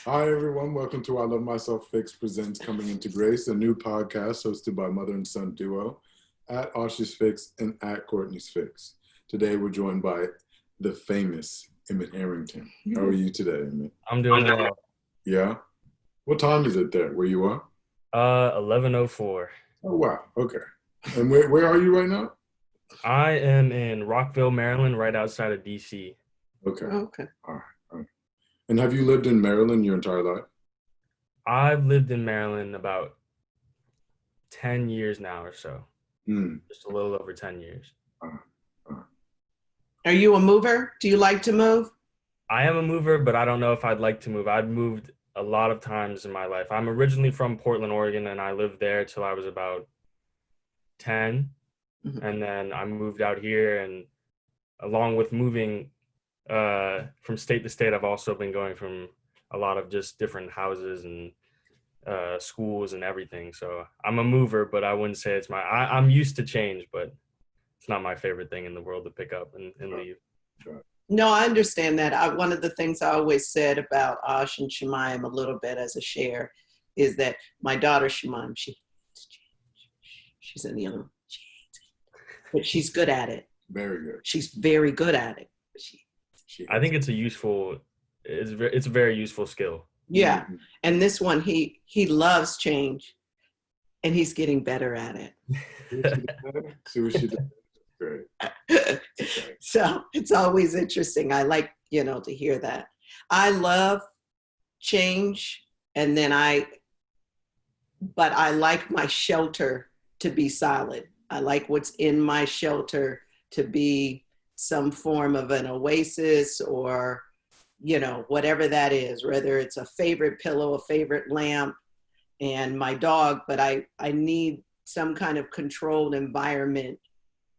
Hi, everyone. Welcome to I Love Myself Fix Presents Coming Into Grace, a new podcast hosted by mother and son duo at Osh's Fix and at Courtney's Fix. Today, we're joined by the famous Emmet Harrington. How are you today, Emmett? I'm doing well. Yeah? What time is it there where you are? 11:04. Oh, wow. Okay. And where are you right now? I am in Rockville, Maryland, right outside of DC. Okay. Okay. All right. All right. And have you lived in Maryland your entire life? I've lived in Maryland about 10 years now or so. Just a little over 10 years. Are you a mover? Do you like to move? I am a mover, but I don't know if I'd like to move. I've moved a lot of times in my life. I'm originally from Portland, Oregon, and I lived there till I was about 10. And then I moved out here, and along with moving from state to state, I've also been going from a lot of just different houses and schools and everything. So I'm a mover, but I wouldn't say it's I'm used to change, but it's not my favorite thing in the world to pick up and leave. No, I understand that. One of the things I always said about Osh and Shemayim a little bit as a share is that my daughter Shemayim, she's in the other room, but she's good at it. Very good. She's very good at it. I think it's a very useful skill. Yeah. Mm-hmm. And this one, he loves change, and he's getting better at it. See what she did. Great. So it's always interesting. I like, to hear that. I love change, and then but I like my shelter to be solid. I like what's in my shelter to be some form of an oasis or, whatever that is, whether it's a favorite pillow, a favorite lamp, and my dog, but I need some kind of controlled environment,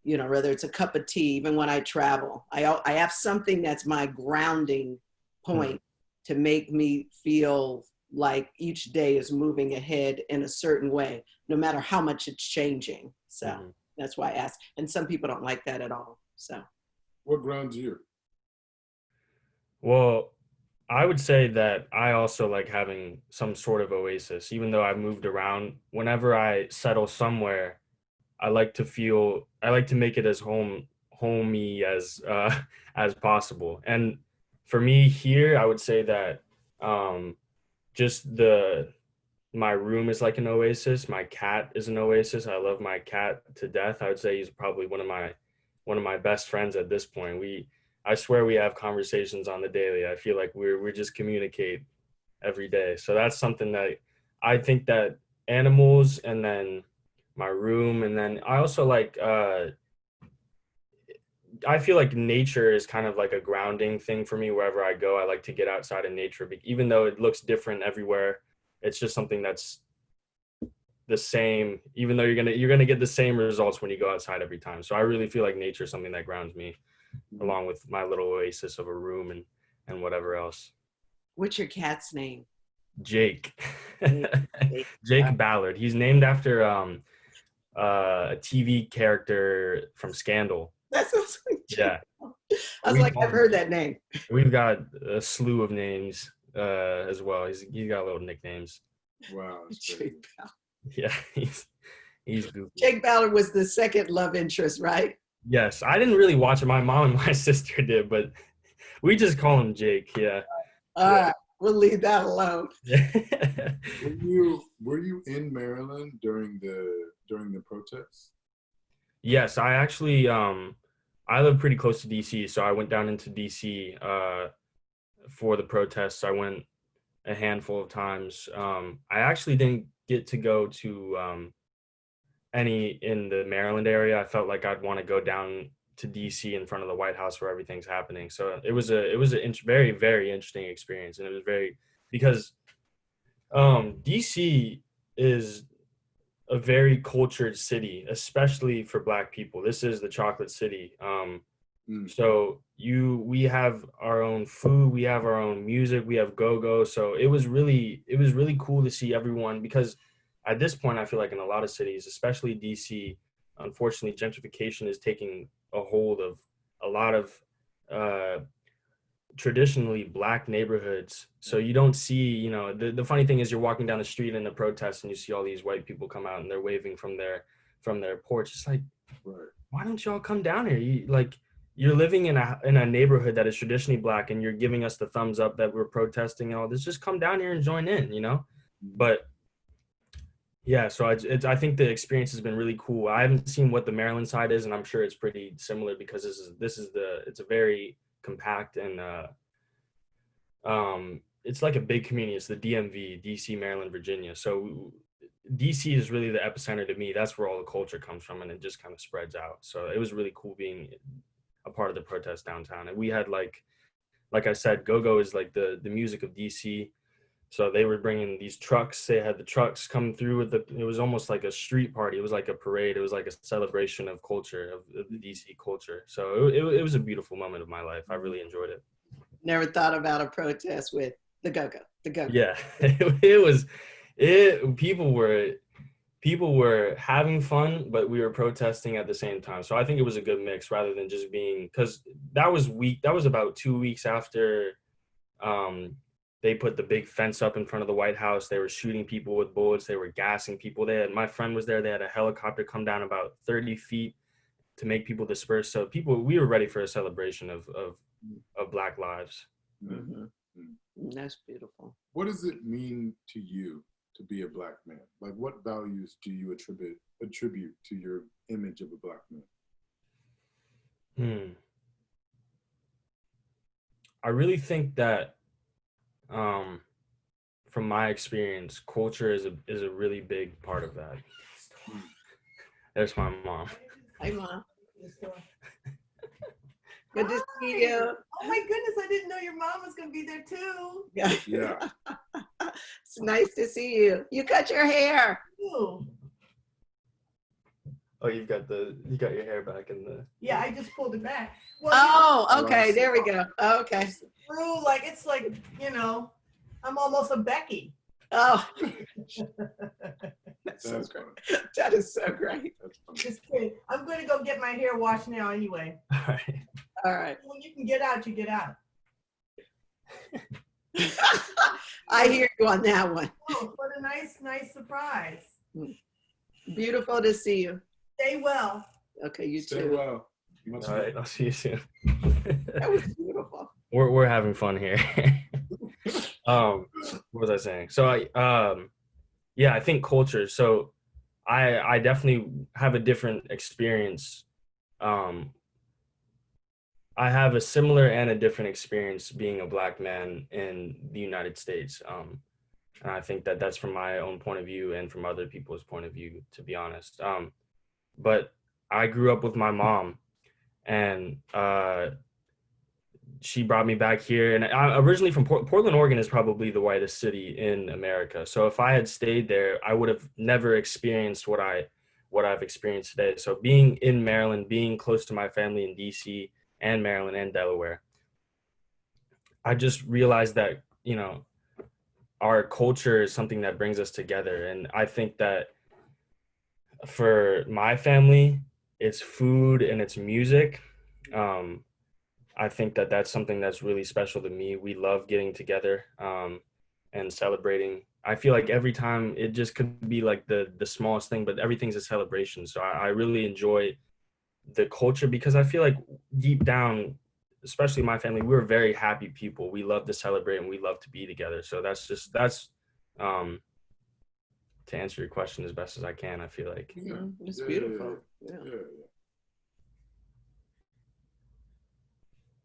whether it's a cup of tea, even when I travel. I have something that's my grounding point to make me feel like each day is moving ahead in a certain way, no matter how much it's changing. So that's why I asked. And some people don't like that at all. So what grounds you? Well, I would say that I also like having some sort of oasis, even though I've moved around. Whenever I settle somewhere, I like to make it as homey as possible. And for me here, I would say that just my room is like an oasis. My cat is an oasis. I love my cat to death. I would say he's probably one of my best friends at this point. I swear we have conversations on the daily. I feel like we just communicate every day. So that's something that I think that animals, and then my room, and then I also like I feel like nature is kind of like a grounding thing for me. Wherever I go, I like to get outside in nature, even though it looks different everywhere. It's just something that's the same, even though you're gonna get the same results when you go outside every time. So I really feel like nature is something that grounds me, along with my little oasis of a room and whatever else. What's your cat's name? Jake. Jake Ballard. He's named after a TV character from Scandal. That's so sweet. Yeah. I was I've heard that name. We've got a slew of names as well. He's got little nicknames. Wow. Jake Ballard. Yeah, he's goofy. Jake Ballard was the second love interest, right? Yes, I didn't really watch it. My mom and my sister did, but we just call him Jake. Yeah. All right, we'll leave that alone. Were you in Maryland during the protests? Yes, I actually I live pretty close to DC, so I went down into DC for the protests. I went a handful of times. I actually didn't get to go to any in the Maryland area. I felt like I'd want to go down to DC in front of the White House where everything's happening. So it was a very, very interesting experience. And it was because DC is a very cultured city, especially for Black people. This is the chocolate city. So we have our own food, we have our own music, we have go-go. So it was really cool to see everyone, because at this point, I feel like in a lot of cities, especially DC, unfortunately, gentrification is taking a hold of a lot of traditionally Black neighborhoods. So you don't see, you know, the funny thing is you're walking down the street in a protest and you see all these white people come out and they're waving from their porch. It's like, Right. why don't y'all come down here? You're living in a neighborhood that is traditionally Black and you're giving us the thumbs up that we're protesting and all this. Just come down here and join in, you know? But yeah, so I think the experience has been really cool. I haven't seen what the Maryland side is, and I'm sure it's pretty similar because it's a very compact and it's like a big community. It's the DMV, DC, Maryland, Virginia. So DC is really the epicenter to me. That's where all the culture comes from, and it just kind of spreads out. So it was really cool being a part of the protest downtown. And we had like I said, go-go is like the music of DC. So they were bringing these trucks. They had the trucks come through with it was almost like a street party. It was like a parade. It was like a celebration of culture, of the DC culture. So it was a beautiful moment of my life. I really enjoyed it. Never thought about a protest with the go-go. Yeah, people were having fun, but we were protesting at the same time. So I think it was a good mix rather than just being, because that was about 2 weeks after they put the big fence up in front of the White House. They were shooting people with bullets. They were gassing people. My friend was there. They had a helicopter come down about 30 feet to make people disperse. So we were ready for a celebration of Black lives. Mm-hmm. That's beautiful. What does it mean to you to be a Black man? Like, what values do you attribute to your image of a Black man? I really think that from my experience, culture is a really big part of that. There's my mom. Hi, Mom. Good to see you. Oh my goodness, I didn't know your mom was going to be there too. Yeah. It's nice to see you. You cut your hair. Ooh. Oh, you got your hair back in the. Yeah, I just pulled it back. Well, Oh, okay. There we go. Okay. Through, like, it's like, you know, I'm almost a Becky. Oh. That's so great. That is so great. Just kidding. I'm going to go get my hair washed now anyway. All right. All right. When you can get out, you get out. I hear you on that one. Oh, what a nice surprise. Beautiful to see you. Stay well. Okay, you Stay too. well. All right, I'll see you soon. That was beautiful. We're having fun here. What was I saying? So I think culture. So I definitely have a different experience. I have a similar and a different experience being a Black man in the United States. And I think that that's from my own point of view and from other people's point of view, to be honest. But I grew up with my mom, and she brought me back here. And I'm originally from Portland, Oregon is probably the whitest city in America. So if I had stayed there, I would have never experienced what I've experienced today. So being in Maryland, being close to my family in DC and Maryland and Delaware, I just realized that, you know, our culture is something that brings us together. And I think that for my family, it's food and it's music. I think that that's something that's really special to me. We love getting together and celebrating. I feel like every time it just could be like the smallest thing, but everything's a celebration. So I really enjoy the culture because I feel like deep down, especially my family, we're very happy people. We love to celebrate and we love to be together. So that's to answer your question as best as I can, I feel like. Yeah, it's beautiful. Yeah.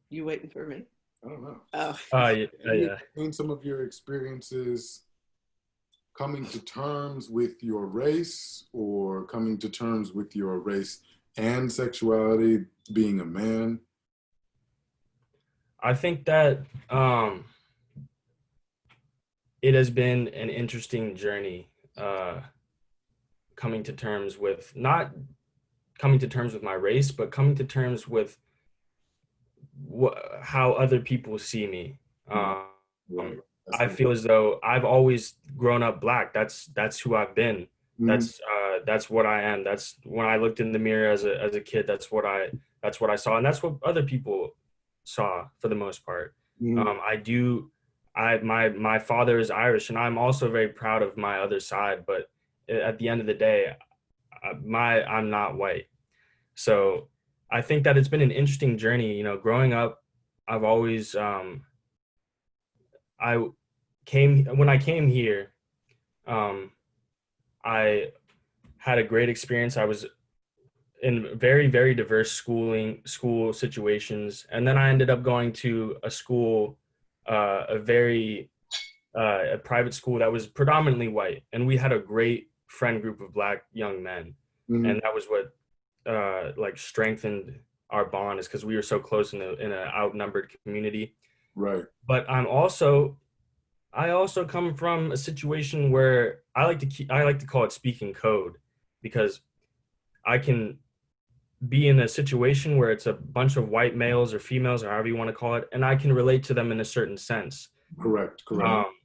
You waiting for me? I don't know. Oh. Yeah. In some of your experiences coming to terms with your race or coming to terms with your race and sexuality, being a man? I think that it has been an interesting journey coming to terms with, not coming to terms with my race, but coming to terms with how other people see me. Right. I feel as though I've always grown up Black. That's who I've been. Mm-hmm. That's what I am. That's when I looked in the mirror as a kid. That's what I saw, and that's what other people saw for the most part. Mhm. My father is Irish, and I'm also very proud of my other side. But at the end of the day, I'm not white. So I think that it's been an interesting journey. You know, growing up, I've always I when I came here, um, I had a great experience. I was in very, very diverse school situations, and then I ended up going to a school, a private school that was predominantly white, and we had a great friend group of Black young men, Mhm. and that was what like strengthened our bond, is because we were so close in an outnumbered community. Right. But I also come from a situation where I like to call it speaking code, because I can be in a situation where it's a bunch of white males or females, or however you want to call it, and I can relate to them in a certain sense. Correct. Correct. Um,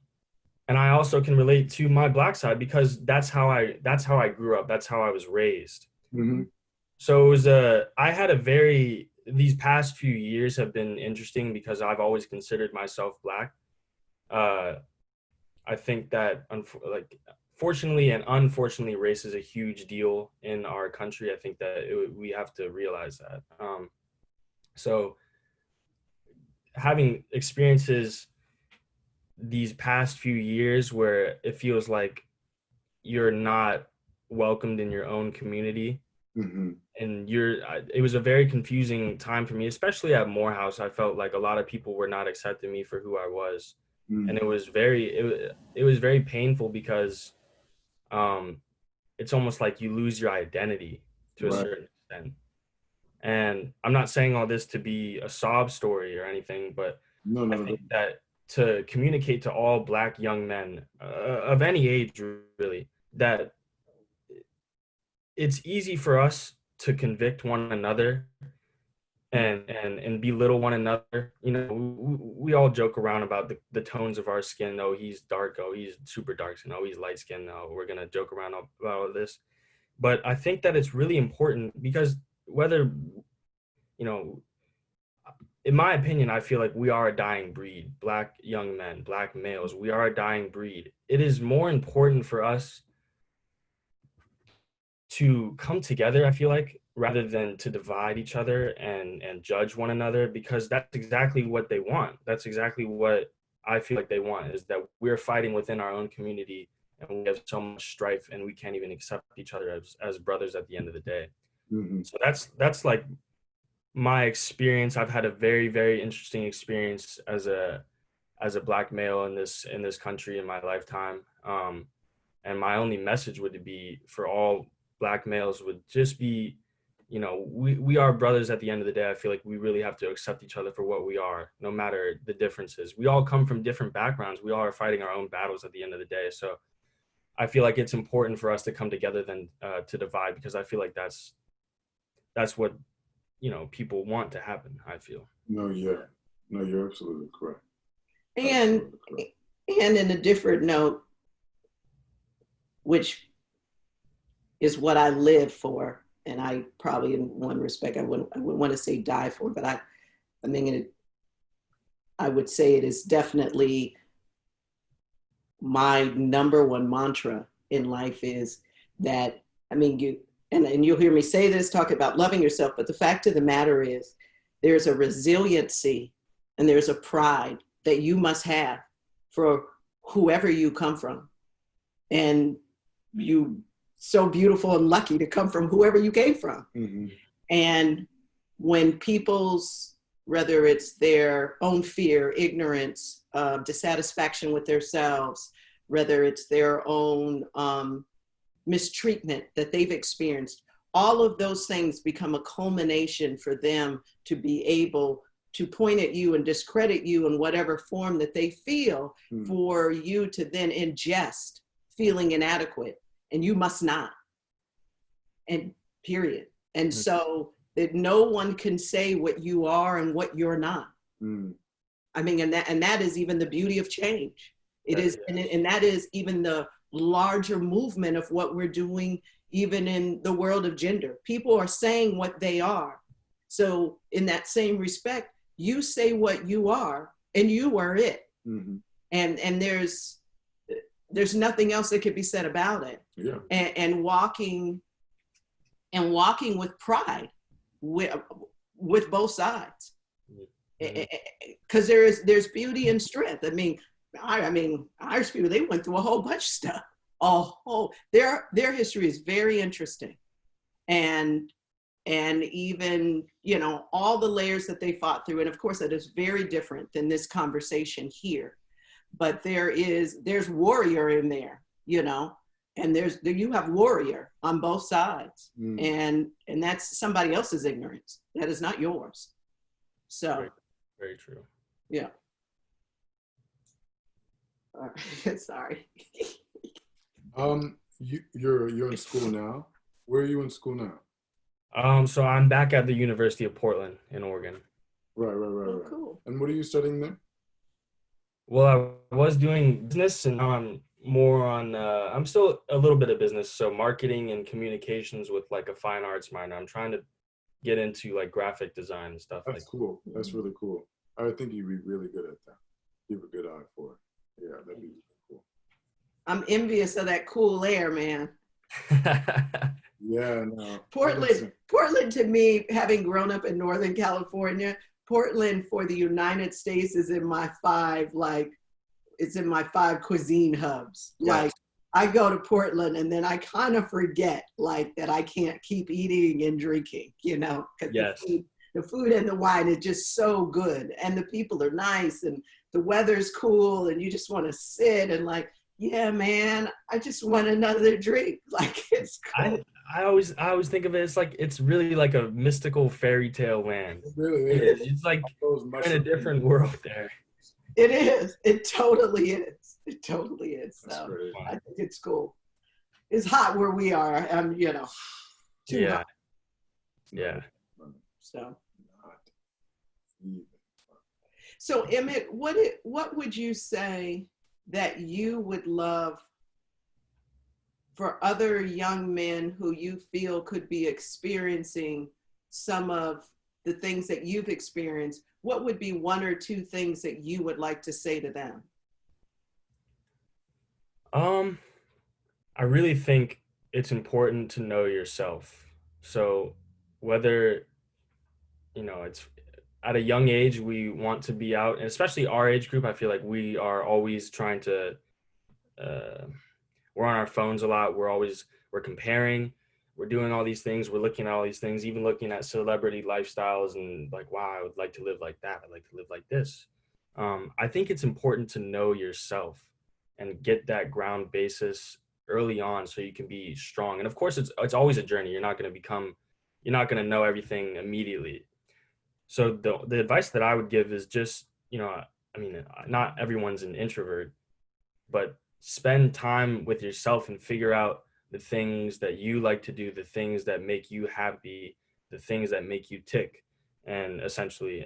and I also can relate to my Black side, because that's how I grew up. That's how I was raised. Hmm. So it was these past few years have been interesting, because I've always considered myself Black. Uh, I think that fortunately and unfortunately, race is a huge deal in our country. I think that we have to realize that. So having experiences these past few years where it feels like you're not welcomed in your own community, Hmm. and it was a very confusing time for me, especially at Morehouse. I felt like a lot of people were not accepting me for who I was, and it was very painful, because um it's almost like you lose your identity to a Right. certain extent. And I'm not saying all this to be a sob story or anything, but No, I no, no. think that to communicate to all Black young men of any age, really, that it's easy for us to convict one another and belittle one another. You know, we all joke around about the tones of our skin. Oh, he's dark. Oh, he's super dark. Oh, he's light skinned. Oh, we're gonna joke around about all this. But I think that it's really important, because whether, you know, in my opinion, I feel like we are a dying breed. Black young men, Black males, we are a dying breed. It is more important for us to come together, I feel like, rather than to divide each other and judge one another, because that's exactly what they want. That's exactly what I feel like they want, is that we're fighting within our own community, and we have so much strife, and we can't even accept each other as brothers at the end of the day. Hmm. So that's like my experience. I've had a very, very interesting experience as a Black male in this country in my lifetime. And my only message would be for all Black males would just be, you know, we are brothers at the end of the day. I feel like we really have to accept each other for what we are, no matter the differences. We all come from different backgrounds. We all are fighting our own battles at the end of the day. So I feel like it's important for us to come together than to divide, because I feel like that's what, you know, people want to happen, I feel. No, yeah. No, you're absolutely correct. And Absolutely correct. and in a different note, which is what I live for, and I probably in one respect I wouldn't want to say die for, but I mean I would say it is definitely my number one mantra in life, is that, I mean, and you'll hear me say this, talk about loving yourself, but the fact of the matter is there's a resiliency and there's a pride that you must have for whoever you come from. And you so beautiful and lucky to come from whoever you came from. Hmm. And when people's, whether it's their own fear, ignorance, dissatisfaction with themselves, whether it's their own mistreatment that they've experienced, all of those things become a culmination for them to be able to point at you and discredit you in whatever form that they feel, for you to then ingest feeling inadequate, and you must not, and period. And so that no one can say what you are and what you're not. I mean, and that is even the beauty of change. It is, and that is even the larger movement of what we're doing, even in the world of gender. People are saying what they are. So in that same respect, you say what you are, and you were it. Mm-hmm. And there's nothing else that could be said about it. Yeah. And walking with pride with both sides. Because there's beauty and strength. I mean, Irish people, they went through a whole bunch of stuff. Their history is very interesting, and even, you know, all the layers that they fought through. And of course, that is very different than this conversation here. But there's warrior in there, you know, and you have warrior on both sides, and that's somebody else's ignorance. That is not yours. So. Very, very true. Yeah. Sorry. You're in school now. Where are you in school now? So I'm back at the University of Portland in Oregon. Right. Oh, cool. And what are you studying there? Well, I was doing business, and now I'm more on, I'm still a little bit of business. So marketing and communications with like a fine arts minor. I'm trying to get into like graphic design and stuff. That's cool. That's really cool. I think you'd be really good at that. You have a good eye for it. Yeah, that'd be really cool. I'm envious of that cool air, man. Yeah, no. Portland to me, having grown up in Northern California, Portland for the United States is in my five cuisine hubs. Yes. Like, I go to Portland and then I kind of forget like that I can't keep eating and drinking, you know, because Yes. the food and the wine is just so good, and the people are nice, and the weather's cool, and you just want to sit and like, yeah, man, I just want another drink. Like, it's cool. I always think of it as like, it's really like a mystical fairy tale land. It really is. It's like you're in a different world there. It is. It totally is. It totally is. That's So great. I think it's cool. It's hot where we are. You know, too hot. Yeah. So. Not even. So Emmett, what would you say that you would love for other young men who you feel could be experiencing some of the things that you've experienced? What would be one or two things that you would like to say to them? I really think it's important to know yourself. So whether, you know, it's at a young age, we want to be out, and especially our age group, I feel like we are always trying to, we're on our phones a lot. We're comparing, we're doing all these things. We're looking at all these things, even looking at celebrity lifestyles and like, wow, I would like to live like that. I'd like to live like this. I think it's important to know yourself and get that ground basis early on so you can be strong. And of course, it's always a journey. You're not going to know everything immediately. So the advice that I would give is just, you know, I mean, not everyone's an introvert, but spend time with yourself and figure out the things that you like to do, the things that make you happy, the things that make you tick, and essentially,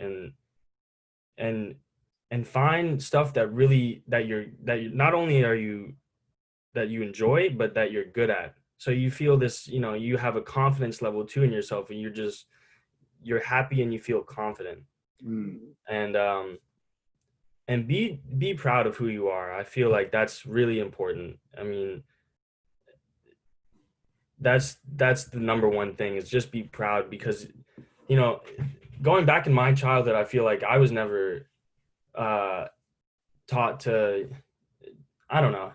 and find stuff that you not only that you enjoy, but that you're good at. So you feel this, you know, you have a confidence level too in yourself, and you're happy and you feel confident. And be proud of who you are. I feel like that's really important. I mean, that's the number one thing, is just be proud, because, you know, going back in my childhood, I feel like I was never taught to, I don't know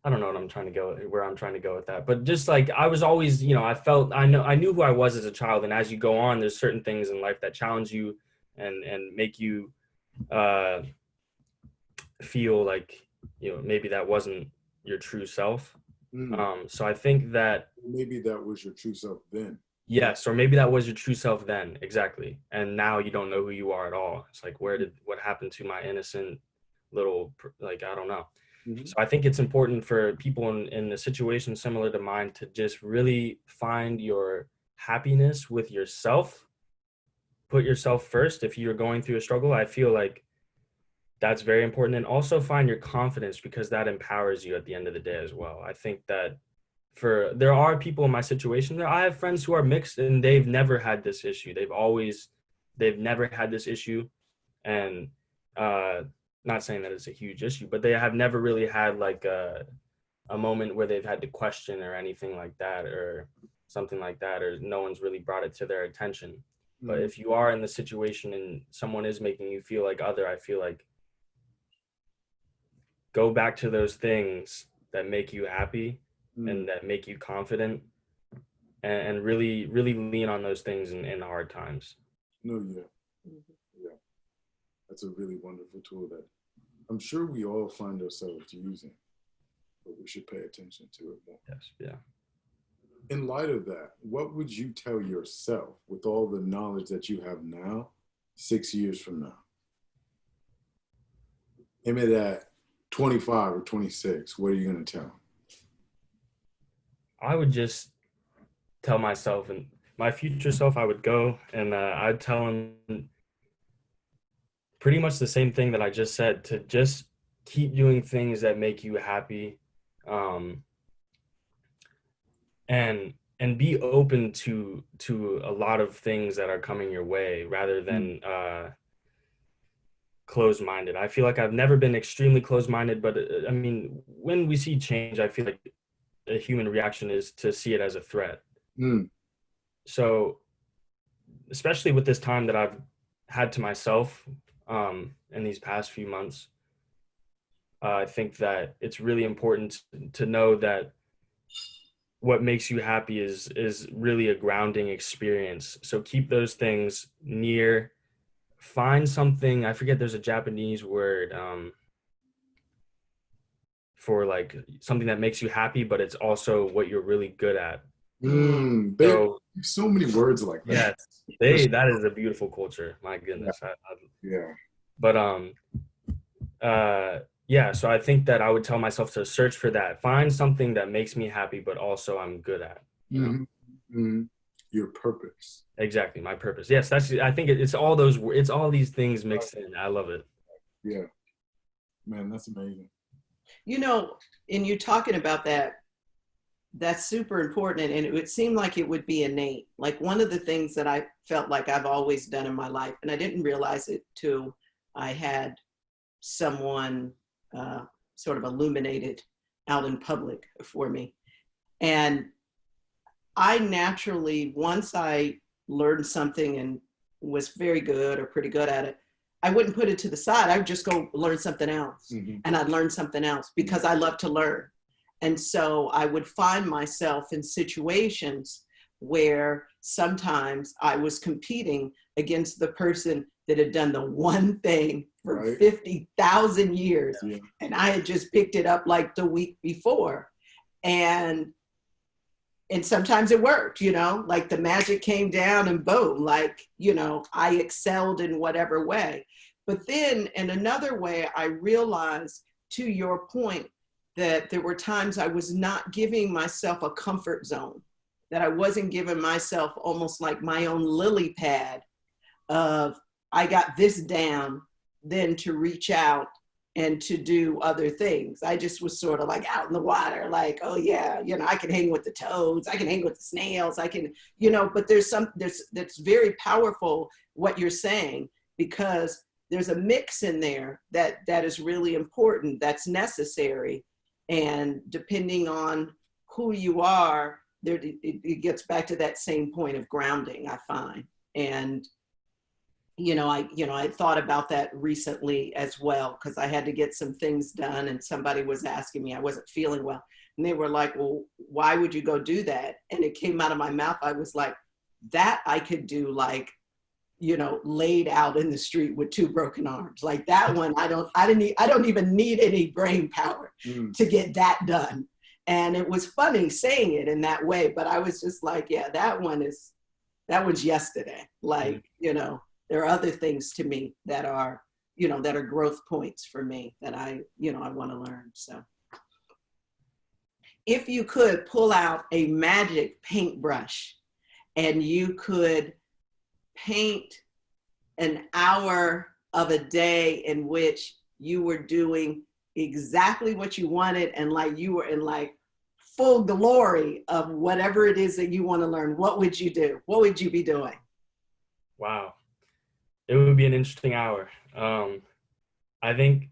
where I'm trying to go with that, but just like, I was always, you know, I knew who I was as a child. And as you go on, there's certain things in life that challenge you and make you feel like, you know, maybe that wasn't your true self. So I think that maybe that was your true self then. Yes, or maybe that was your true self then, exactly. And now you don't know who you are at all. It's like, what happened to my innocent little, like, I don't know. So I think it's important for people in a situation similar to mine to just really find your happiness with yourself. Put yourself first. If you're going through a struggle, I feel like that's very important. And also find your confidence, because that empowers you at the end of the day as well. I think that there are people in my situation. I have friends who are mixed and they've never had this issue. They've never had this issue. And not saying that it's a huge issue, but they have never really had like a moment where they've had to question or anything like that, or something like that, or no one's really brought it to their attention. But if you are in the situation and someone is making you feel like other, I feel like go back to those things that make you happy and that make you confident, and really, really lean on those things in hard times. No, yeah. That's a really wonderful tool that I'm sure we all find ourselves using, but we should pay attention to it more. Yes, yeah. In light of that, what would you tell yourself with all the knowledge that you have now, 6 years from now? Emmett at 25 or 26, what are you going to tell? I would just tell myself, and my future self, I would go and I'd tell him pretty much the same thing that I just said, to just keep doing things that make you happy, and be open to a lot of things that are coming your way, rather than closed-minded. I feel like I've never been extremely closed-minded, but I mean, when we see change, I feel like a human reaction is to see it as a threat. So especially with this time that I've had to myself in these past few months, I think that it's really important to know that what makes you happy is really a grounding experience. So keep those things near. Find something, I forget, there's a Japanese word for like something that makes you happy, but it's also what you're really good at. So many words like that. Yes, that is a beautiful culture. My goodness. Yeah. But so I think that I would tell myself to search for that. Find something that makes me happy, but also I'm good at. You know? Your purpose. Exactly, my purpose. Yes, I think it's all these things mixed in. I love it. Yeah. Man, that's amazing. You know, in you talking about that, that's super important. And it would seem like it would be innate. Like one of the things that I felt like I've always done in my life, and I didn't realize it till I had someone sort of illuminated out in public for me. And I naturally, once I learned something and was very good or pretty good at it, I wouldn't put it to the side. I would just go learn something else. And I'd learn something else because I love to learn. And so I would find myself in situations where sometimes I was competing against the person that had done the one thing for 50,000 years. And I had just picked it up like the week before. And sometimes it worked, you know, like the magic came down and boom, like, you know, I excelled in whatever way. But then in another way, I realized, to your point, that there were times I was not giving myself a comfort zone, that I wasn't giving myself almost like my own lily pad of, I got this down, then to reach out and to do other things. I just was sort of like out in the water, like, oh yeah, you know, I can hang with the toads, I can hang with the snails, I can, you know, but there's that's very powerful what you're saying, because there's a mix in there that is really important, that's necessary. And depending on who you are, there, it gets back to that same point of grounding, I find. And I thought about that recently as well, because I had to get some things done and somebody was asking me, I wasn't feeling well. And they were like, well, why would you go do that? And it came out of my mouth. I was like, that I could do, like, you know, laid out in the street with 2 broken arms. Like that one, I don't even need any brain power to get that done. And it was funny saying it in that way, but I was just like, yeah, that was yesterday. Like, you know, there are other things to me that are, you know, that are growth points for me that I want to learn. So if you could pull out a magic paintbrush and you could paint an hour of a day in which you were doing exactly what you wanted, and like you were in like full glory of whatever it is that you want to learn, what would you do? What would you be doing? Wow. It would be an interesting hour. I think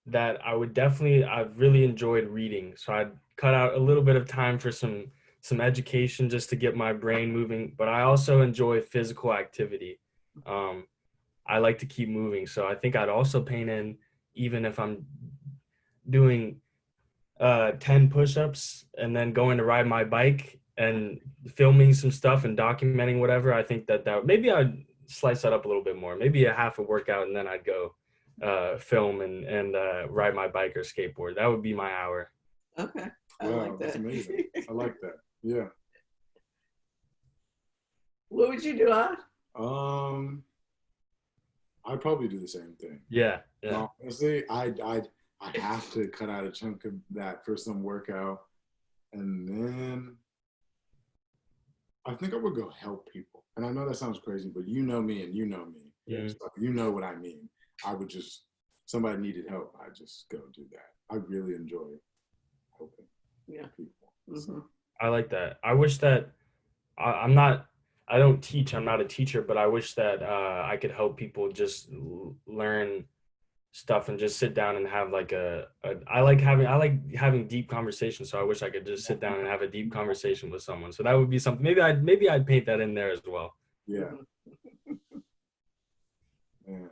that I've really enjoyed reading. So I'd cut out a little bit of time for some education just to get my brain moving. But I also enjoy physical activity. I like to keep moving. So I think I'd also paint in, even if I'm doing 10 push-ups and then going to ride my bike and filming some stuff and documenting whatever. I think that maybe I'd slice that up a little bit more, maybe a half a workout, and then I'd go film and ride my bike or skateboard. That would be my hour. Okay. I Wow, like that's that. amazing. I like that. Yeah. What would you do, Odd? I'd probably do the same thing. Yeah. No, honestly, I have to cut out a chunk of that for some workout, and then I think I would go help people. And I know that sounds crazy, but you know me and you know me. Yeah. So you know what I mean. I would just, somebody needed help, I just go do that. I really enjoy helping people. Mm-hmm. I like that. I wish that I'm not, I don't teach, I'm not a teacher, but I wish that I could help people just learn stuff and just sit down and have like I like having deep conversations. So I wish I could just sit down and have a deep conversation with someone. So that would be something, maybe I'd paint that in there as well. Yeah. Man,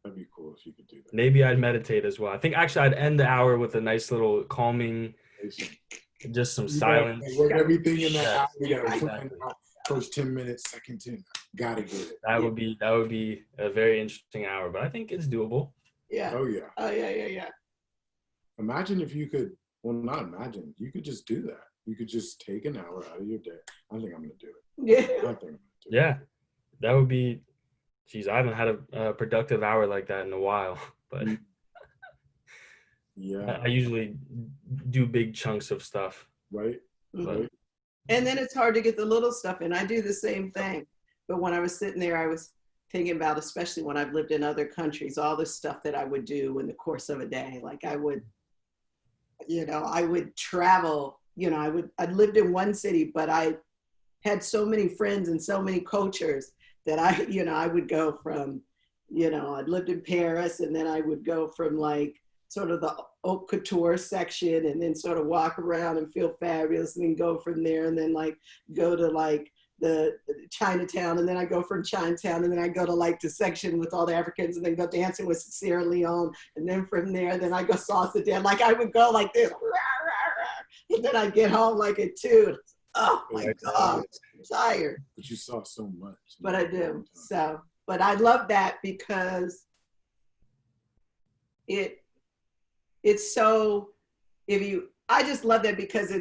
that'd be cool if you could do that. Maybe I'd meditate as well. I think actually I'd end the hour with a nice little calming, just some silence. Work everything in that hour. Yes, You gotta exactly. first 10 minutes, second 10. Gotta get it. That would be a very interesting hour, but I think it's doable. Yeah. Oh yeah. Oh yeah. Imagine if you could, well, not imagine, you could just do that. You could just take an hour out of your day. I think I'm gonna do it. Yeah. I think I'm gonna do it. Yeah, that would be, geez, I haven't had a productive hour like that in a while, but Yeah. I usually do big chunks of stuff. Right. Mhm. And then it's hard to get the little stuff in. I do the same thing. But when I was sitting there, I was thinking about, especially when I've lived in other countries, all the stuff that I would do in the course of a day. Like I would travel, I'd lived in one city, but I had so many friends and so many cultures that I would go from, I'd lived in Paris, and then I would go from like sort of the haute couture section and then sort of walk around and feel fabulous, and then go from there and then like go to like the Chinatown, and then I go from Chinatown and then I go to like the section with all the Africans and then go dancing with Sierra Leone, and then from there then I go salsa dance. Like I would go like this, and then I'd get home like at 2. Oh my God, I'm tired. But you saw so much. But I do. So, but I love that because it's so, I just love that because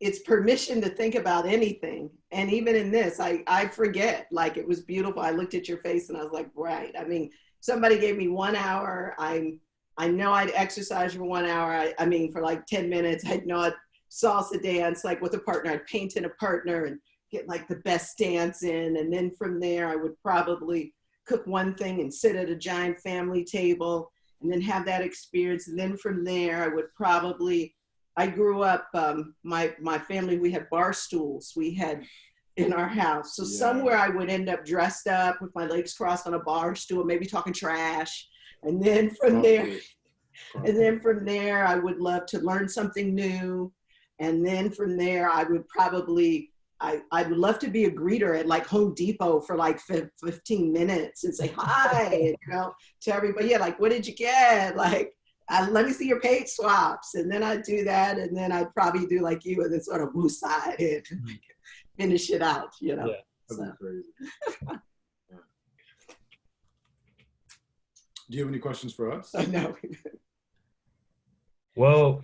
it's permission to think about anything. And even in this, I forget, like it was beautiful. I looked at your face and I was like, right. I mean, somebody gave me 1 hour. I know I'd exercise for 1 hour. I mean, for like 10 minutes, I'd know I'd salsa dance, like with a partner. I'd paint in a partner and get like the best dance in. And then from there, I would probably cook one thing and sit at a giant family table and then have that experience. And then from there, I grew up, my family, we had bar stools we had in our house. So somewhere I would end up dressed up with my legs crossed on a bar stool, maybe talking trash. And then from there, I would love to learn something new. And then from there, I would probably, I would love to be a greeter at like Home Depot for like 15 minutes and say hi, to everybody. Yeah, like, what did you get? Like, let me see your page swaps. And then I'd do that. And then I'd probably do like you and then sort of woosah it and like, finish it out, Yeah, that'd be crazy. Yeah. Do you have any questions for us? No. Well,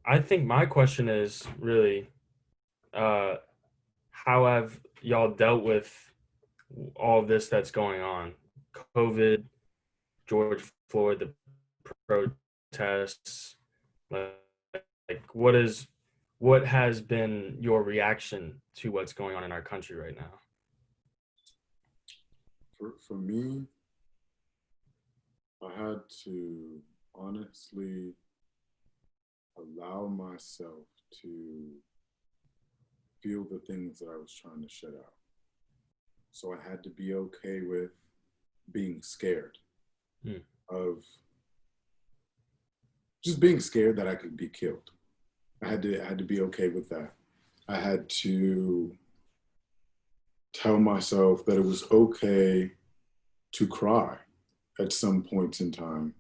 I think my question is really, how have y'all dealt with all of this that's going on? COVID, George Floyd, the protests, like what has been your reaction to what's going on in our country right now? For me, I had to honestly allow myself to feel the things that I was trying to shut out. So I had to be okay with being scared Hmm. of just being scared that I could be killed. I had to be okay with that. I had to tell myself that it was okay to cry at some points in time.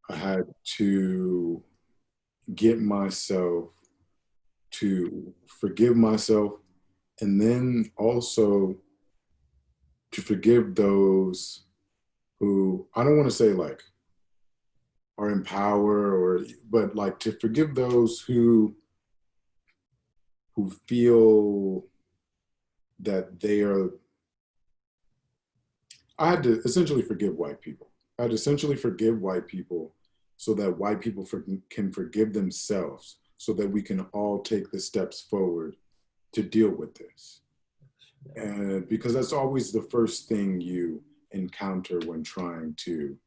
I had to get myself to forgive myself, and then also to forgive those who, I don't want to say like are in power, but like to forgive those who feel that they are. I had to essentially forgive white people. I had to essentially forgive white people so that white people can forgive themselves, so that we can all take the steps forward to deal with this. And because that's always the first thing you encounter when trying to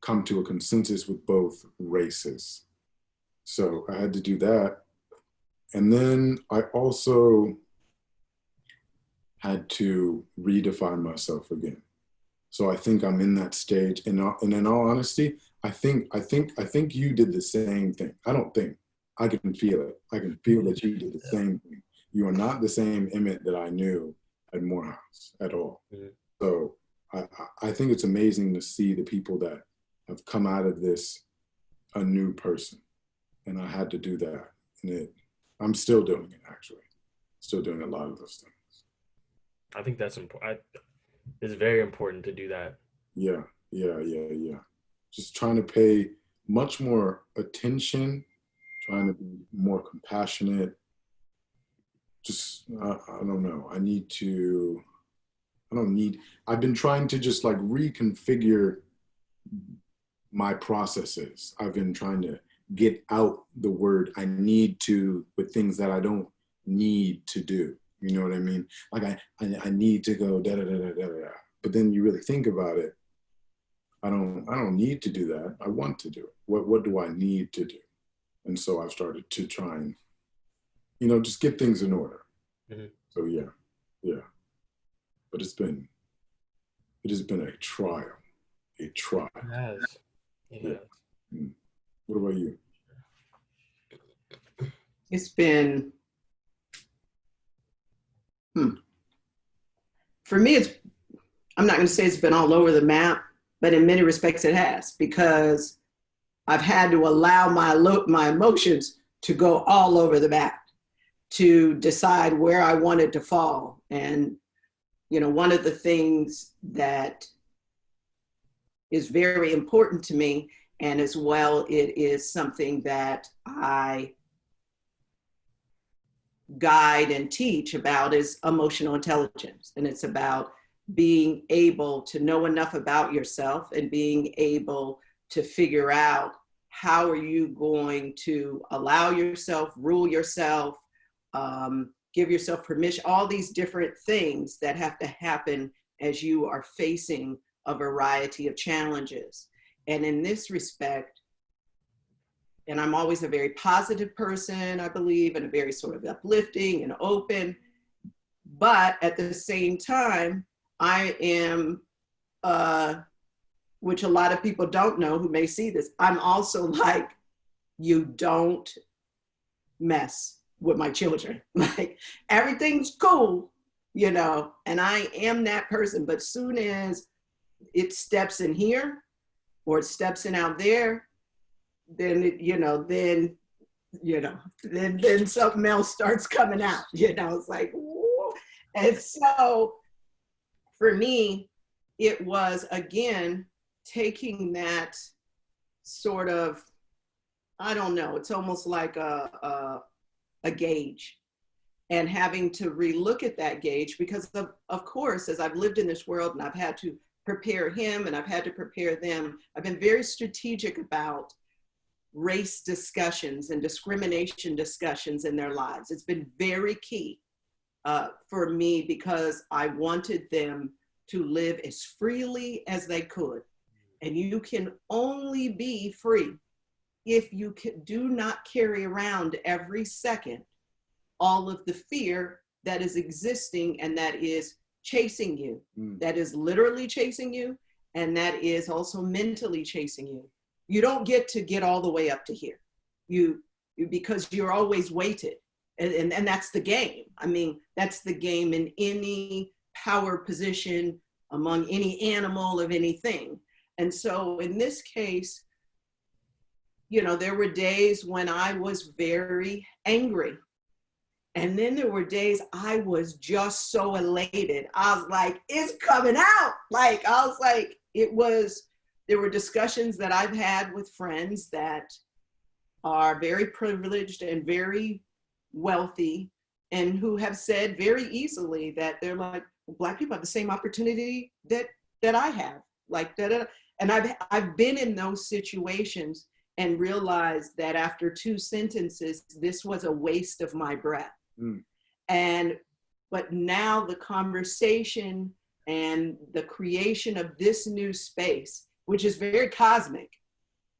come to a consensus with both races. So I had to do that. And then I also had to redefine myself again. So I think I'm in that stage. And in all honesty, I think you did the same thing. I don't think. I can feel it. I can feel that you did the same thing. You are not the same Emmett that I knew at Morehouse at all. Mm-hmm. So I think it's amazing to see the people that have come out of this a new person. And I had to do that. And I'm still doing it, actually. Still doing a lot of those things. I think that's important. It's very important to do that. Yeah. Just trying to pay much more attention, trying to be more compassionate. Just, I don't know. I've been trying to just like reconfigure my processes. I've been trying to get out the word I need to with things that I don't need to do. You know what I mean? Like I need to go da da da da da da. But then you really think about it. I don't need to do that. I want to do it. What do I need to do? And so I've started to try and, just get things in order. Mm-hmm. So yeah. But it has been a trial. A trial. It has. Yeah. What about you? It's been, for me, I'm not going to say it's been all over the map, but in many respects it has, because I've had to allow my emotions to go all over the map to decide where I wanted to fall. And, one of the things that is very important to me, and as well, it is something that I guide and teach about, is emotional intelligence. And it's about being able to know enough about yourself and being able to figure out how are you going to allow yourself, rule yourself, give yourself permission, all these different things that have to happen as you are facing a variety of challenges. And in this respect, and I'm always a very positive person, I believe, and a very sort of uplifting and open, but at the same time, I am, which a lot of people don't know who may see this, I'm also like, you don't mess with my children. Like, everything's cool, and I am that person. But soon as it steps in here or it steps in out there, then, then something else starts coming out, it's like, whoa. And so for me, it was, again, taking that sort of, I don't know, it's almost like a gauge, and having to relook at that gauge, because of course, as I've lived in this world and I've had to prepare him and I've had to prepare them, I've been very strategic about race discussions and discrimination discussions in their lives. It's been very key for me, because I wanted them to live as freely as they could. And you can only be free if you do not carry around every second all of the fear that is existing and that is chasing you, that is literally chasing you, and that is also mentally chasing you. You don't get to get all the way up to here, because you're always weighted, and that's the game. I mean, that's the game in any power position, among any animal of anything. And so in this case, you know, there were days when I was very angry. And then there were days I was just so elated. I was like, it's coming out. Like, I was like, there were discussions that I've had with friends that are very privileged and very wealthy, and who have said very easily that they're like, Black people have the same opportunity that I have. Like, and I've been in those situations and realized that after 2 sentences, this was a waste of my breath. But now the conversation and the creation of this new space, which is very cosmic,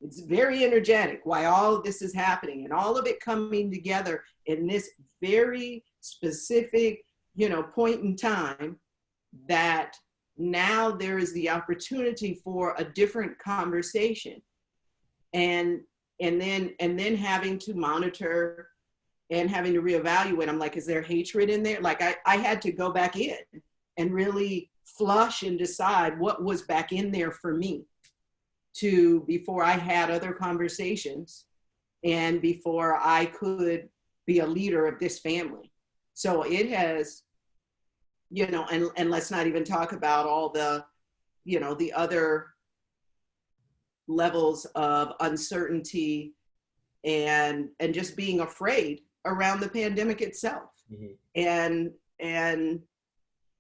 it's very energetic, why all of this is happening, and all of it coming together in this very specific, you know, point in time, that now there is the opportunity for a different conversation. And then having to monitor and having to reevaluate. I'm like, is there hatred in there? Like, I had to go back in and really flush and decide what was back in there for me, before I had other conversations and before I could be a leader of this family. So it has, you know, and let's not even talk about all the, you know, the other levels of uncertainty and just being afraid around the pandemic itself. And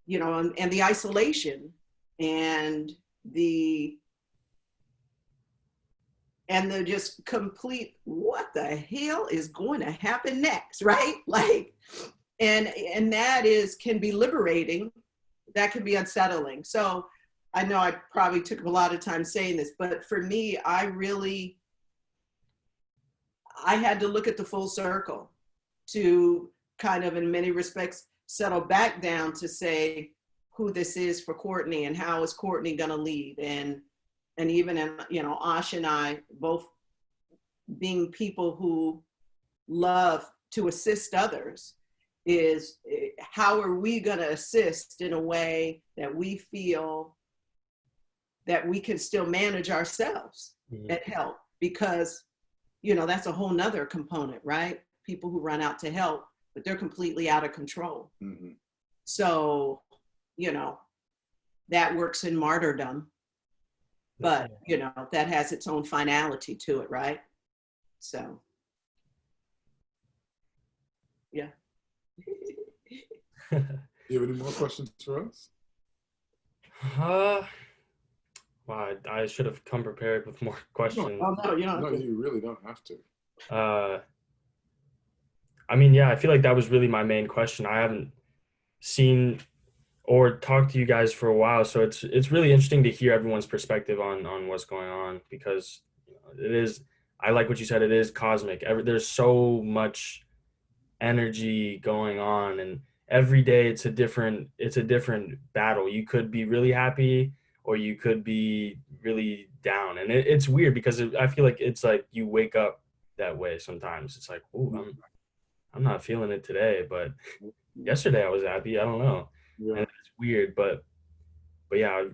you know, and the isolation and the just complete, what the hell is going to happen next, right? Like, and that can be liberating, that can be unsettling. So I know I probably took a lot of time saying this, but for me, I had to look at the full circle to kind of, in many respects, settle back down to say who this is for Courtney and how is Courtney going to lead. And even, you know, Ash and I both being people who love to assist others, is how are we going to assist in a way that we feel that we can still manage ourselves and help? Because, you know, that's a whole nother component, right? People who run out to help, but they're completely out of control. So, you know, that works in martyrdom, but, you know, that has its own finality to it, right? So, yeah. Do you have any more questions for us? Wow, I should have come prepared with more questions. No, you really don't have to. I mean, yeah, I feel like that was really my main question. I haven't seen or talked to you guys for a while, so it's really interesting to hear everyone's perspective on what's going on, because, you know, it is, I like what you said, it is cosmic. There's so much energy going on, and every day it's a different battle. You could be really happy or you could be really down, and it's weird because I feel like it's like you wake up that way sometimes. It's like, oh, I'm not feeling it today, but yesterday I was happy. I don't know. Yeah. And it's weird, but yeah,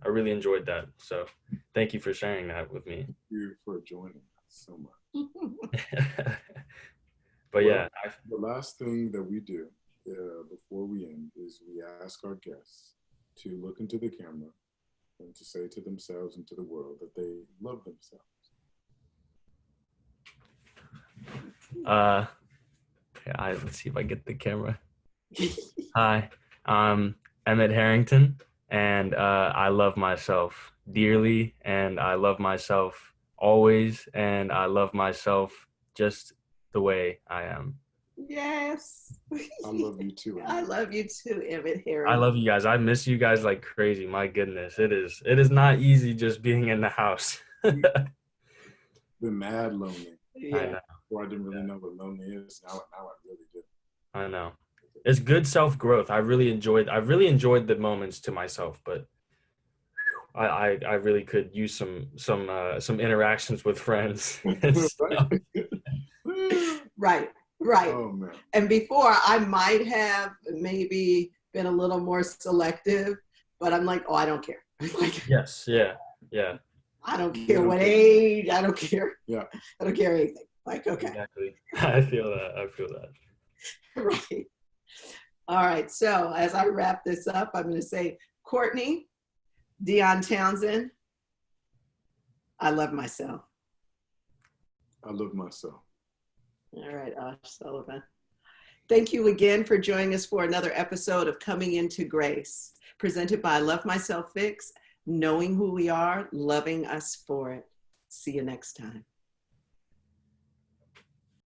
I really enjoyed that. So thank you for sharing that with me. Thank you for joining us so much. But yeah. The last thing that we do before we end is we ask our guests to look into the camera and to say to themselves and to the world that they love themselves. Let's see if I get the camera. Hi, I'm Emmet Harrington, and I love myself dearly, and I love myself always, and I love myself just the way I am. Yes. I love you too. I love you too, Emmet Harrington. I love you guys. I miss you guys like crazy. My goodness, it is not easy just being in the house. Been mad lonely. Yeah. Before I didn't really know what lonely is. Now I really do. I know. It's good self-growth. I've really enjoyed the moments to myself, but I really could use some interactions with friends. And stuff. Right, right. Oh man. And before I might have maybe been a little more selective, but I'm like, oh, I don't care. Like, Yes, yeah, I don't care what age, I don't care. Yeah. I don't care anything. Like, okay. exactly. I feel that. Right. All right. So as I wrap this up, I'm going to say, Courtney, Dion Townsend, I love myself. I love myself. All right, Ash Sullivan. Thank you again for joining us for another episode of Coming Into Grace, presented by Love Myself Fix, knowing who we are, loving us for it. See you next time.